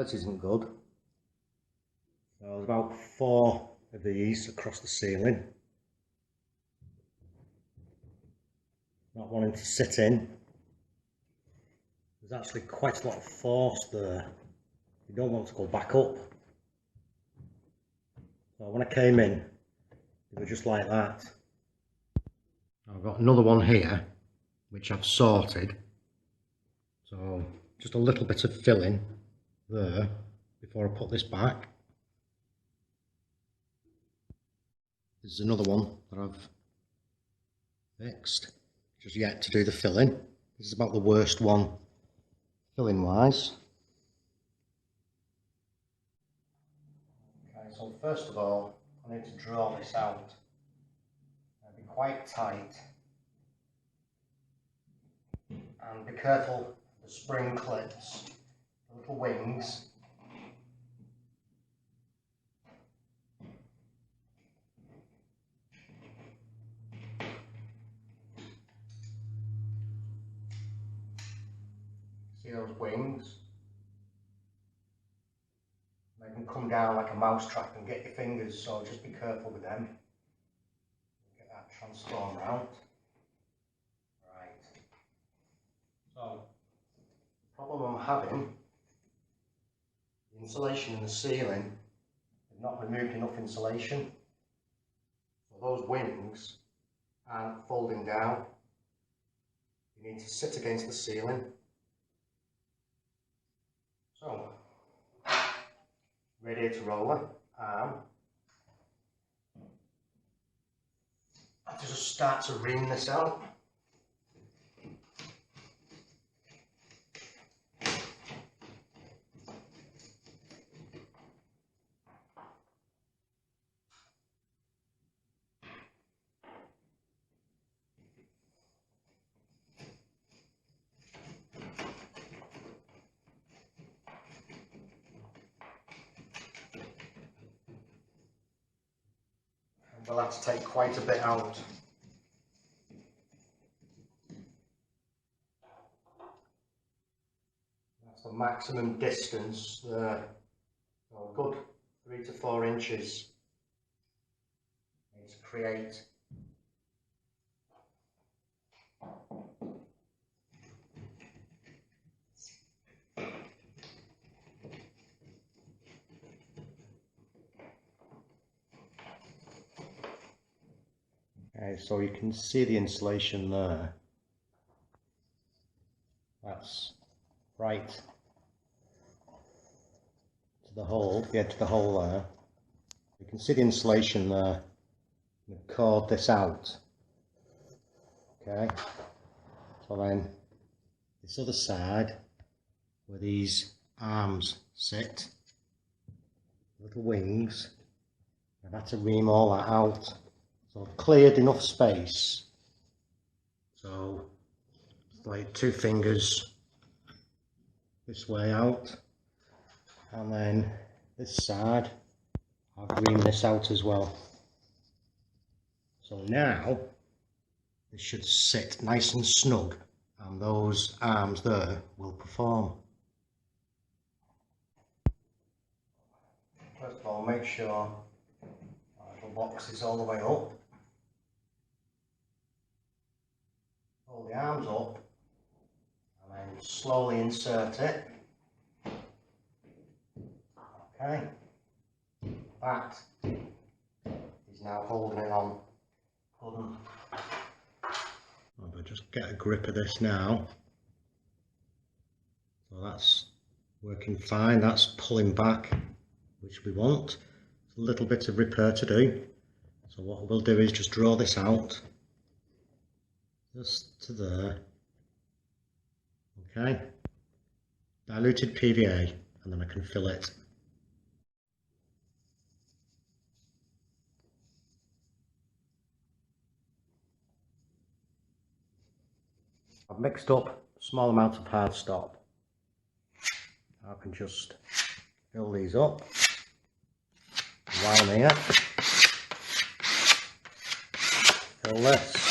thirds isn't good. So there's about 4 of these across the ceiling. Not wanting to sit in. There's actually quite a lot of force there. You don't want to go back up. So when I came in, they were just like that. I've got another one here, which I've sorted. So just a little bit of filling there before I put this back. This is another one that I've fixed. Just yet to do the filling. This is about the worst one filling wise. Okay, so first of all, I need to draw this out. It'll be quite tight. And be careful of the spring clips, the little wings. See those wings? They can come down like a mouse trap and get your fingers, so just be careful with them. Get that transformed out. Right. So, the problem I'm having, the insulation in the ceiling, I've not removed enough insulation. So those wings aren't folding down. You need to sit against the ceiling. So, radiator roller arm. I have to just start to ream this out. We'll have to take quite a bit out. That's the maximum distance there. So a good 3 to 4 inches needs to create. Okay, so you can see the insulation there. That's right to the hole, the edge of the hole there. You can see the insulation there. I'm going to cord this out. Okay, so then this other side where these arms sit, little wings, I've had to ream all that out. So I've cleared enough space, so it's like 2 fingers this way out, and then this side I've reamed this out as well. So now this should sit nice and snug, and those arms there will perform. First of all, make sure the box is all the way up. Pull the arms up and then slowly insert it. Okay, that is now holding it on. I'll just get a grip of this now. So that's working fine, that's pulling back, which we want. A little bit of repair to do. So what we'll do is just draw this out. Just to there. Okay. Diluted PVA, and then I can fill it. I've mixed up a small amount of hard stop. I can just fill these up. While here, fill this.